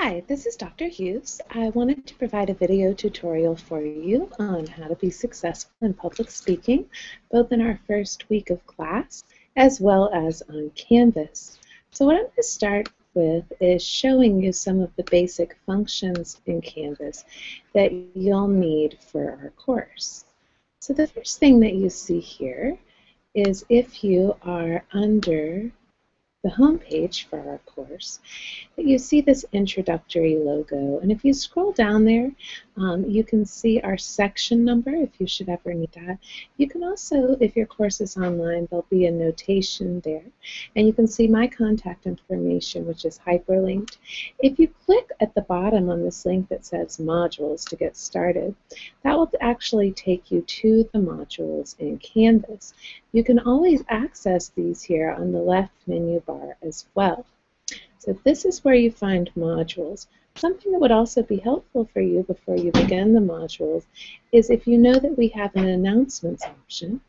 Hi, this is Dr. Hughes. I wanted to provide a video tutorial for you on how to be successful in public speaking, both in our first week of class as well as on Canvas. So what I'm going to start with is showing you some of the basic functions in Canvas that you'll need for our course. So the first thing that you see here is if you are under the home page for our course, you see this introductory logo, and if you scroll down there, you can see our section number if you should ever need that. You can also, if your course is online, there'll be a notation there, and you can see my contact information, which is hyperlinked. If you click at the bottom on this link that says modules to get started, that will actually take you to the modules in Canvas. You can always access these here on the left menu bar as well. So this is where you find modules. Something that would also be helpful for you before you begin the modules is if you know that we have an announcements option,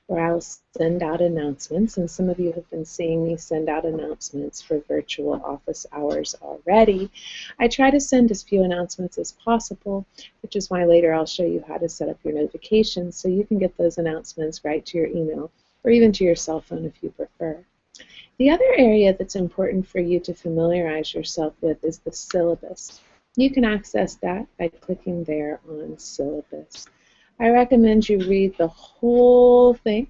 where I'll send out announcements, and some of you have been seeing me send out announcements for virtual office hours already. I try to send as few announcements as possible, which is why later I'll show you how to set up your notifications so you can get those announcements right to your email or even to your cell phone if you prefer. The other area that's important for you to familiarize yourself with is the syllabus. You can access that by clicking there on syllabus. I recommend you read the whole thing,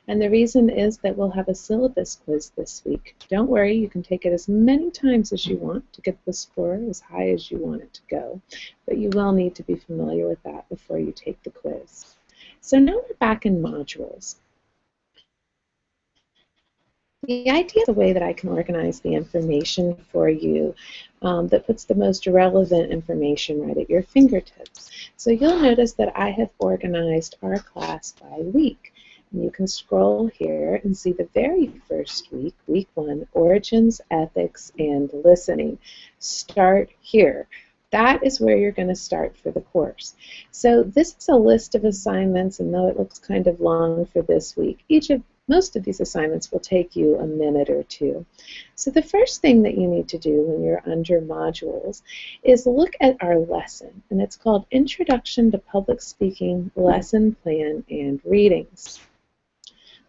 and the reason is that we'll have a syllabus quiz this week. Don't worry, you can take it as many times as you want to get the score as high as you want it to go, but you will need to be familiar with that before you take the quiz. So now we're back in modules. The idea is the way that I can organize the information for you that puts the most relevant information right at your fingertips. So you'll notice that I have organized our class by week. And you can scroll here and see the very first week, week 1, Origins, Ethics, and Listening. Start here. That is where you're going to start for the course. So this is a list of assignments, and though it looks kind of long for this week, most of these assignments will take you a minute or two. So the first thing that you need to do when you're under modules is look at our lesson, and it's called Introduction to Public Speaking, Lesson Plan, and Readings.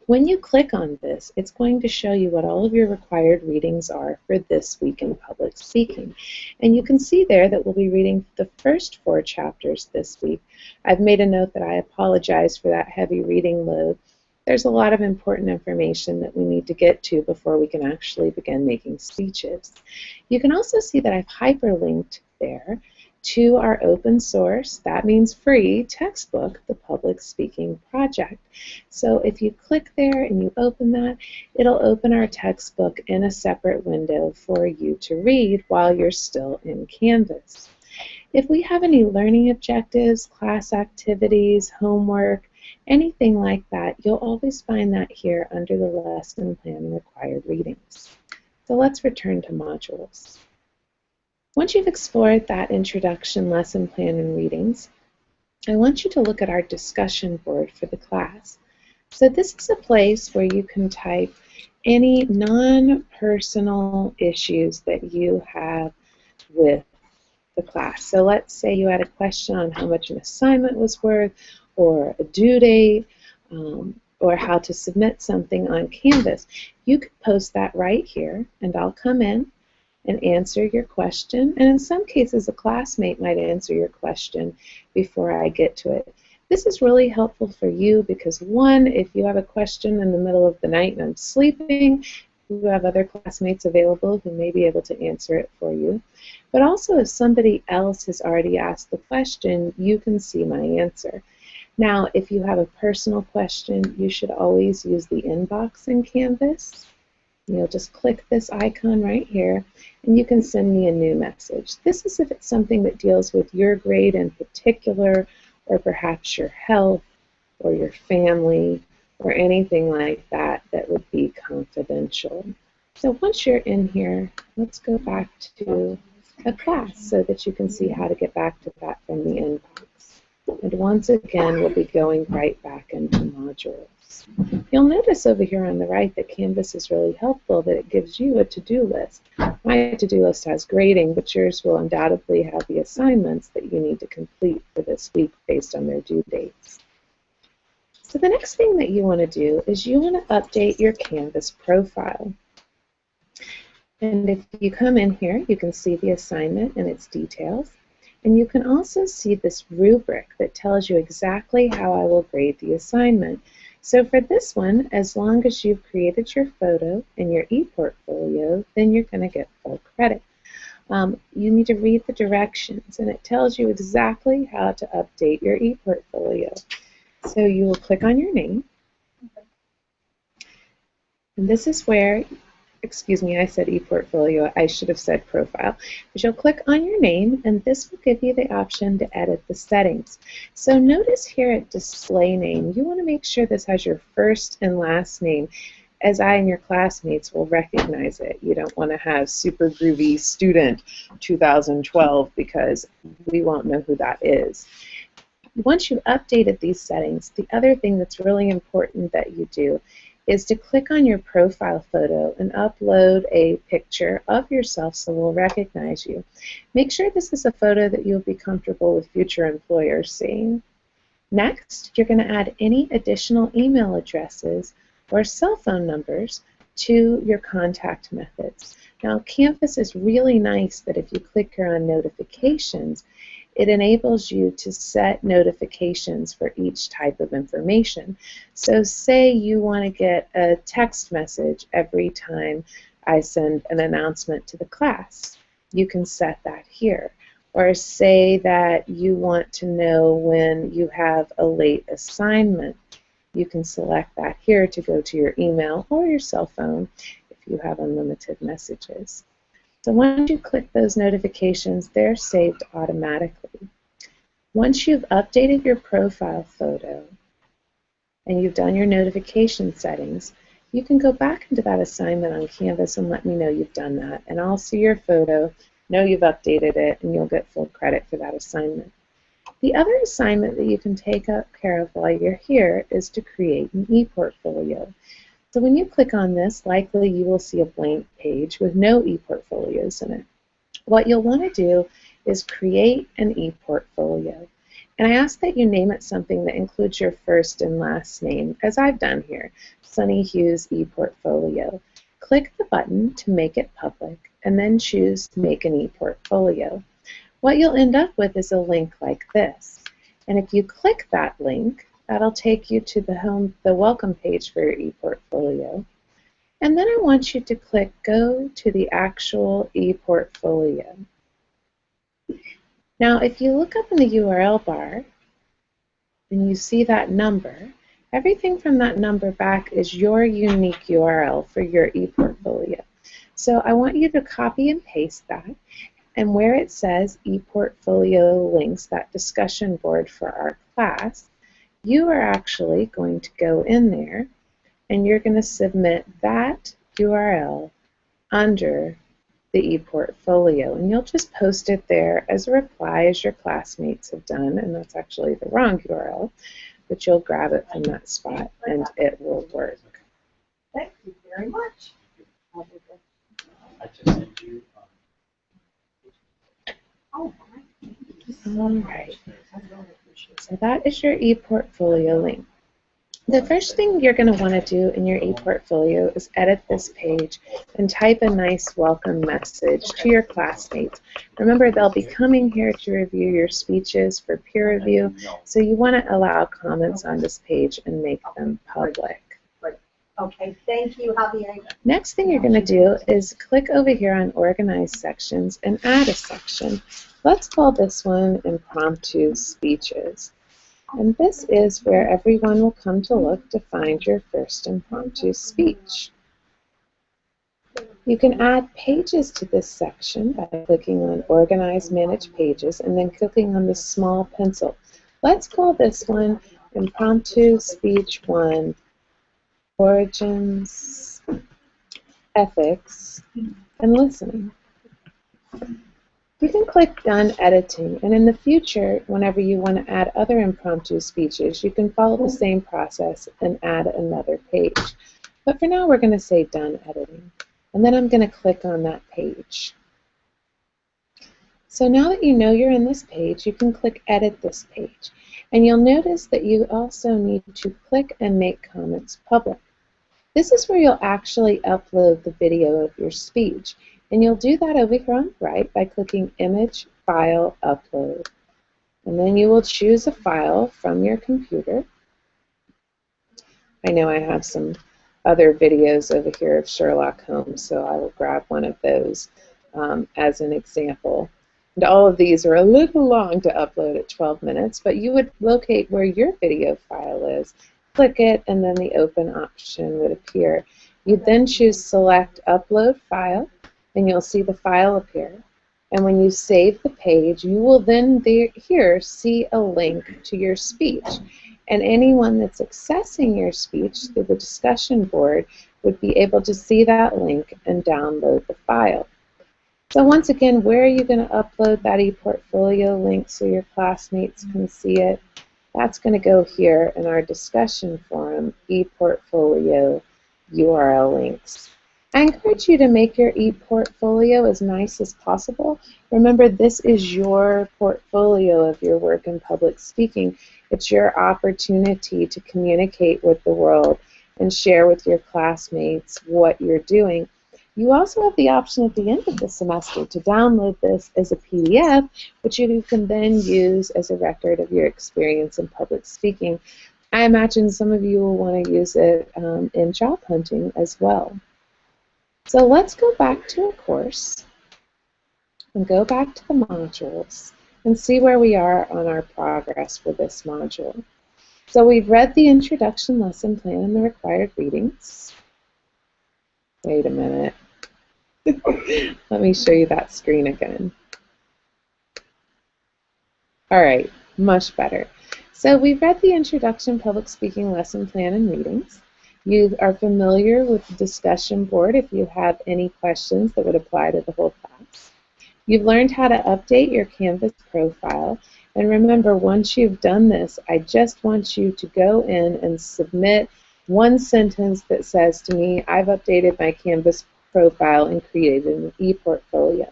When you click on this, it's going to show you what all of your required readings are for this week in public speaking. And you can see there that we'll be reading the first 4 chapters this week. I've made a note that I apologize for that heavy reading load. There's a lot of important information that we need to get to before we can actually begin making speeches. You can also see that I've hyperlinked there to our open source, that means free, textbook, The Public Speaking Project. So if you click there and you open that, it'll open our textbook in a separate window for you to read while you're still in Canvas. If we have any learning objectives, class activities, homework, anything like that, you'll always find that here under the lesson plan and required readings. So let's return to modules. Once you've explored that introduction, lesson plan, and readings, I want you to look at our discussion board for the class. So this is a place where you can type any non-personal issues that you have with the class. So let's say you had a question on how much an assignment was worth, or a due date, or how to submit something on Canvas. You could post that right here, and I'll come in and answer your question. And in some cases, a classmate might answer your question before I get to it. This is really helpful for you because, one, if you have a question in the middle of the night and I'm sleeping, you have other classmates available who may be able to answer it for you. But also, if somebody else has already asked the question, you can see my answer. Now, if you have a personal question, you should always use the inbox in Canvas. You'll just click this icon right here, and you can send me a new message. This is if it's something that deals with your grade in particular, or perhaps your health, or your family, or anything like that that would be confidential. So once you're in here, let's go back to a class so that you can see how to get back to that from the inbox. And once again, we'll be going right back into modules. You'll notice over here on the right that Canvas is really helpful, that it gives you a to-do list. My to-do list has grading, but yours will undoubtedly have the assignments that you need to complete for this week based on their due dates. So the next thing that you want to do is you want to update your Canvas profile. And if you come in here, you can see the assignment and its details. And you can also see this rubric that tells you exactly how I will grade the assignment. So for this one, as long as you've created your photo and your ePortfolio, then you're going to get full credit. You need to read the directions, and it tells you exactly how to update your ePortfolio. So you will click on your name, and this is where, excuse me, I said ePortfolio, I should have said profile. But you'll click on your name, and this will give you the option to edit the settings. So notice here at display name, you want to make sure this has your first and last name, as I and your classmates will recognize it. You don't want to have Super Groovy Student 2012 because we won't know who that is. Once you've updated these settings, the other thing that's really important that you do is to click on your profile photo and upload a picture of yourself so we'll recognize you. Make sure this is a photo that you'll be comfortable with future employers seeing. Next, you're going to add any additional email addresses or cell phone numbers to your contact methods. Now, Canvas is really nice that if you click here on notifications, it enables you to set notifications for each type of information. So say you want to get a text message every time I send an announcement to the class. You can set that here. Or say that you want to know when you have a late assignment. You can select that here to go to your email or your cell phone if you have unlimited messages. So once you click those notifications, they're saved automatically. Once you've updated your profile photo and you've done your notification settings, you can go back into that assignment on Canvas and let me know you've done that. And I'll see your photo, know you've updated it, and you'll get full credit for that assignment. The other assignment that you can take care of while you're here is to create an ePortfolio. So when you click on this, likely you will see a blank page with no ePortfolios in it. What you'll want to do is create an ePortfolio. And I ask that you name it something that includes your first and last name, as I've done here, Sunny Hughes ePortfolio. Click the button to make it public, and then choose Make an ePortfolio. What you'll end up with is a link like this. And if you click that link, that'll take you to the welcome page for your ePortfolio. And then I want you to click Go to the actual ePortfolio. Now, if you look up in the URL bar and you see that number, everything from that number back is your unique URL for your ePortfolio. So I want you to copy and paste that. And where it says Eportfolio Links, that discussion board for our class, you are actually going to go in there and you're going to submit that URL under the ePortfolio. And you'll just post it there as a reply as your classmates have done. And that's actually the wrong URL, but you'll grab it from that spot and it will work. Thank you very much. I just sent you. Oh, All right. So that is your ePortfolio link. The first thing you're going to want to do in your ePortfolio is edit this page and type a nice welcome message to your classmates. Remember, they'll be coming here to review your speeches for peer review, so you want to allow comments on this page and make them public. okay, thank you, Javier. Next thing you're going to do is click over here on Organize Sections and add a section. Let's call this one Impromptu Speeches. And this is where everyone will come to look to find your first impromptu speech. You can add pages to this section by clicking on Organize Manage Pages and then clicking on the small pencil. Let's call this one Impromptu Speech 1, Origins, Ethics, and Listening. You can click Done Editing, and in the future, whenever you want to add other impromptu speeches, you can follow the same process and add another page. But for now, we're going to say Done Editing, and then I'm going to click on that page. So now that you know you're in this page, you can click Edit this page, and you'll notice that you also need to click and make comments public. This is where you'll actually upload the video of your speech. And you'll do that over here on the right by clicking Image, File, Upload. And then you will choose a file from your computer. I know I have some other videos over here of Sherlock Holmes, so I will grab one of those as an example. And all of these are a little long to upload at 12 minutes, but you would locate where your video file is, click it, and then the open option would appear. You'd then choose Select Upload File, and you'll see the file appear. And when you save the page, you will then here see a link to your speech. And anyone that's accessing your speech through the discussion board would be able to see that link and download the file. So once again, where are you going to upload that ePortfolio link so your classmates can see it? That's going to go here in our discussion forum, ePortfolio URL links. I encourage you to make your ePortfolio as nice as possible. Remember, this is your portfolio of your work in public speaking. It's your opportunity to communicate with the world and share with your classmates what you're doing. You also have the option at the end of the semester to download this as a PDF, which you can then use as a record of your experience in public speaking. I imagine some of you will want to use it in job hunting as well. So let's go back to a course and go back to the modules and see where we are on our progress for this module. So we've read the introduction lesson plan and the required readings. Wait a minute. Let me show you that screen again. All right, much better. So we've read the introduction public speaking lesson plan and readings. You are familiar with the discussion board if you have any questions that would apply to the whole class. You've learned how to update your Canvas profile. And remember, once you've done this, I just want you to go in and submit one sentence that says to me, I've updated my Canvas profile and created an ePortfolio.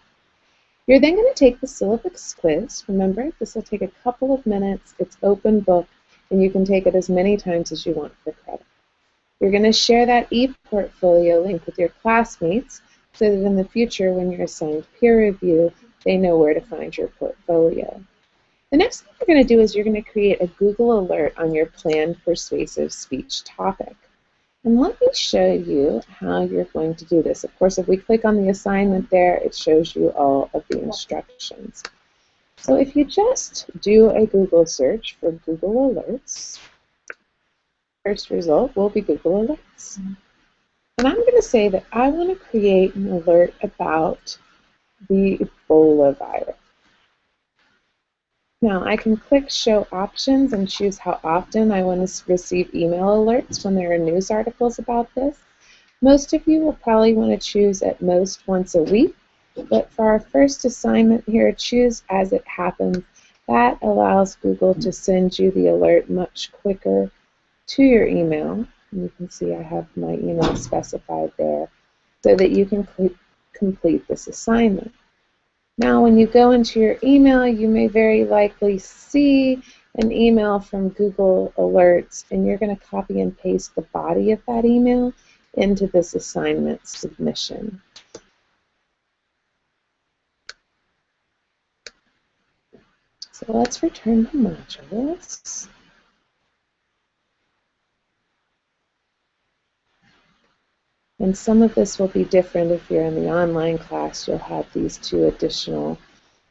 You're then going to take the syllabus quiz. Remember, this will take a couple of minutes. It's open book, and you can take it as many times as you want for credit. You're going to share that ePortfolio link with your classmates so that in the future, when you're assigned peer review, they know where to find your portfolio. The next thing you're going to do is you're going to create a Google alert on your planned persuasive speech topic. And let me show you how you're going to do this. Of course, if we click on the assignment there, it shows you all of the instructions. So if you just do a Google search for Google Alerts, first result will be Google Alerts. And I'm going to say that I want to create an alert about the Ebola virus. Now, I can click Show Options and choose how often I want to receive email alerts when there are news articles about this. Most of you will probably want to choose at most once a week, but for our first assignment here, choose As It Happens. That allows Google to send you the alert much quicker to your email. And you can see I have my email specified there so that you can complete this assignment. Now, when you go into your email, you may very likely see an email from Google Alerts, and you're going to copy and paste the body of that email into this assignment submission. So let's return to modules. And some of this will be different if you're in the online class. You'll have these two additional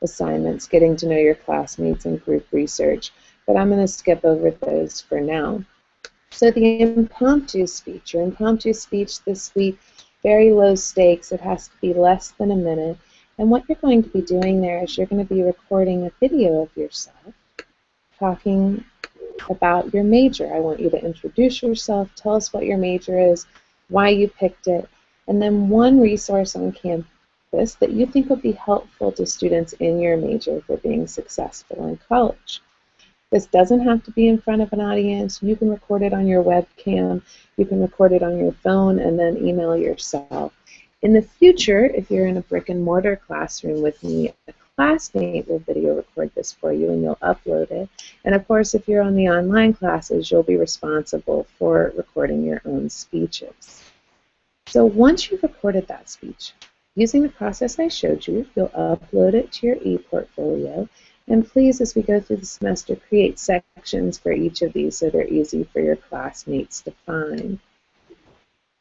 assignments, getting to know your classmates and group research. But I'm going to skip over those for now. So the impromptu speech. Your impromptu speech this week, very low stakes. It has to be less than a minute. And what you're going to be doing there is you're going to be recording a video of yourself talking about your major. I want you to introduce yourself, tell us what your major is, why you picked it, and then one resource on Canvas purpose that you think would be helpful to students in your major for being successful in college. This doesn't have to be in front of an audience. You can record it on your webcam. You can record it on your phone and then email yourself. In the future, if you're in a brick and mortar classroom with me, a classmate will video record this for you and you'll upload it. And of course, if you're on the online classes, you'll be responsible for recording your own speeches. So once you've recorded that speech, using the process I showed you, you'll upload it to your ePortfolio. And please, as we go through the semester, create sections for each of these so they're easy for your classmates to find.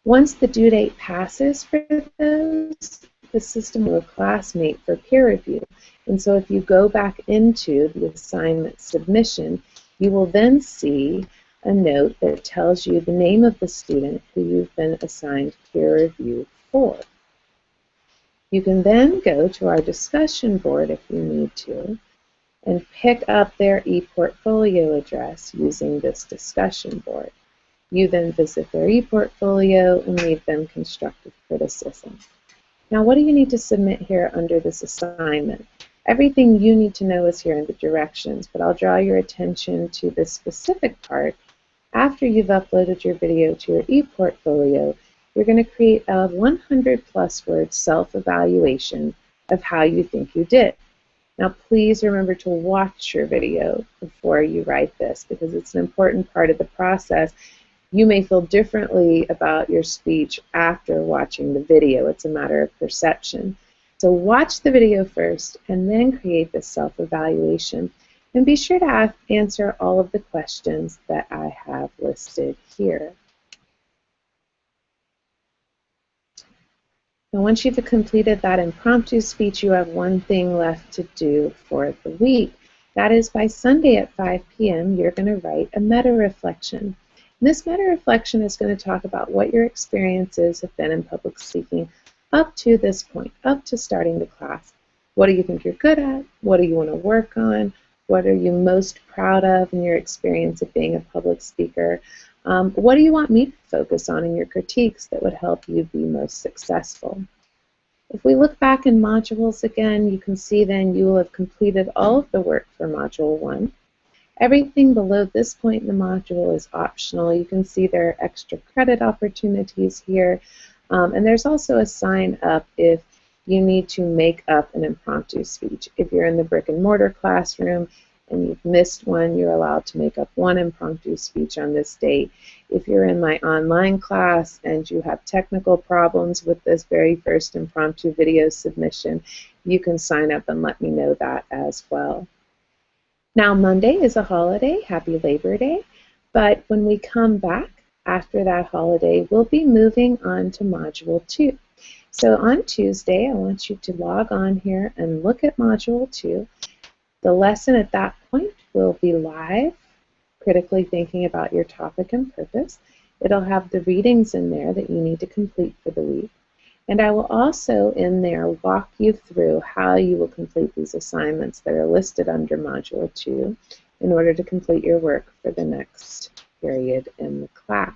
Once the due date passes for those, the system will classmate for peer review. And so if you go back into the assignment submission, you will then see a note that tells you the name of the student who you've been assigned peer review for. You can then go to our discussion board if you need to and pick up their ePortfolio address using this discussion board. You then visit their ePortfolio and leave them constructive criticism. Now, what do you need to submit here under this assignment? Everything you need to know is here in the directions, but I'll draw your attention to this specific part. After you've uploaded your video to your ePortfolio, you're going to create a 100+ word self-evaluation of how you think you did. Now, please remember to watch your video before you write this because it's an important part of the process. You may feel differently about your speech after watching the video. It's a matter of perception. So watch the video first and then create this self-evaluation. And be sure to answer all of the questions that I have listed here. Now, once you've completed that impromptu speech, you have one thing left to do for the week. That is, by Sunday at 5 p.m., you're going to write a meta-reflection. And this meta-reflection is going to talk about what your experiences have been in public speaking up to this point, up to starting the class. What do you think you're good at? What do you want to work on? What are you most proud of in your experience of being a public speaker? What do you want me to focus on in your critiques that would help you be most successful? If we look back in modules again, you can see then you will have completed all of the work for Module 1. Everything below this point in the module is optional. You can see there are extra credit opportunities here. And there's also a sign up if you need to make up an impromptu speech. If you're in the brick and mortar classroom and you've missed one, you're allowed to make up one impromptu speech on this date. If you're in my online class and you have technical problems with this very first impromptu video submission, you can sign up and let me know that as well. Now, Monday is a holiday. Happy Labor Day. But when we come back after that holiday, we'll be moving on to Module 2. So on Tuesday, I want you to log on here and look at Module 2. The lesson at that point will be live, critically thinking about your topic and purpose. It'll have the readings in there that you need to complete for the week. And I will also in there walk you through how you will complete these assignments that are listed under Module 2 in order to complete your work for the next period in the class.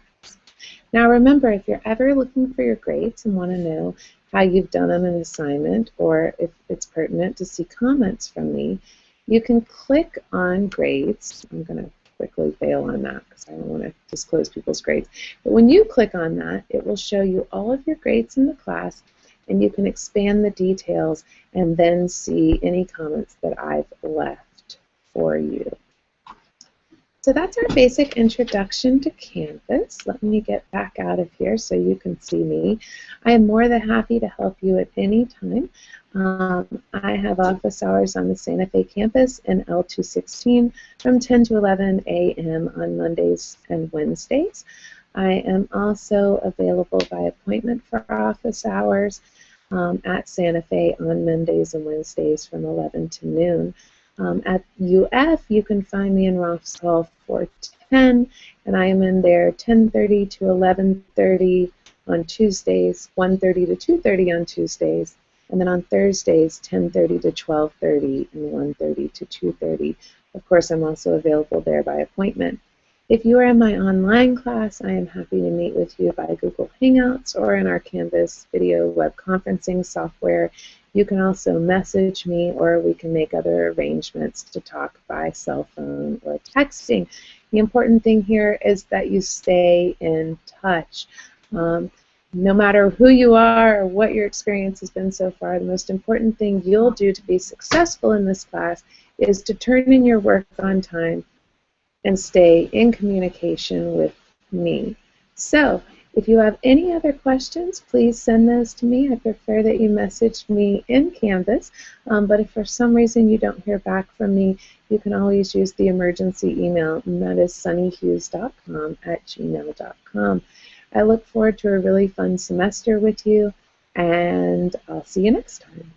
Now remember, if you're ever looking for your grades and want to know how you've done on an assignment or if it's pertinent to see comments from me, you can click on grades. I'm going to quickly bail on that because I don't want to disclose people's grades. But when you click on that, it will show you all of your grades in the class, and you can expand the details and then see any comments that I've left for you. So that's our basic introduction to Canvas. Let me get back out of here so you can see me. I am more than happy to help you at any time. I have office hours on the Santa Fe campus in L216 from 10 to 11 a.m. on Mondays and Wednesdays. I am also available by appointment for office hours at Santa Fe on Mondays and Wednesdays from 11 to noon. At UF, you can find me in Roth's Hall 410, and I am in there 10:30 to 11:30 on Tuesdays, 1:30 to 2:30 on Tuesdays, and then on Thursdays, 10:30 to 12:30 and 1:30 to 2:30. Of course, I'm also available there by appointment. If you are in my online class, I am happy to meet with you by Google Hangouts or in our Canvas video web conferencing software. You can also message me, or we can make other arrangements to talk by cell phone or texting. The important thing here is that you stay in touch. No matter who you are or what your experience has been so far, the most important thing you'll do to be successful in this class is to turn in your work on time and stay in communication with me. So, if you have any other questions, please send those to me. I prefer that you message me in Canvas, but if for some reason you don't hear back from me, you can always use the emergency email, and that is sunnyhughes.com@gmail.com. I look forward to a really fun semester with you, and I'll see you next time.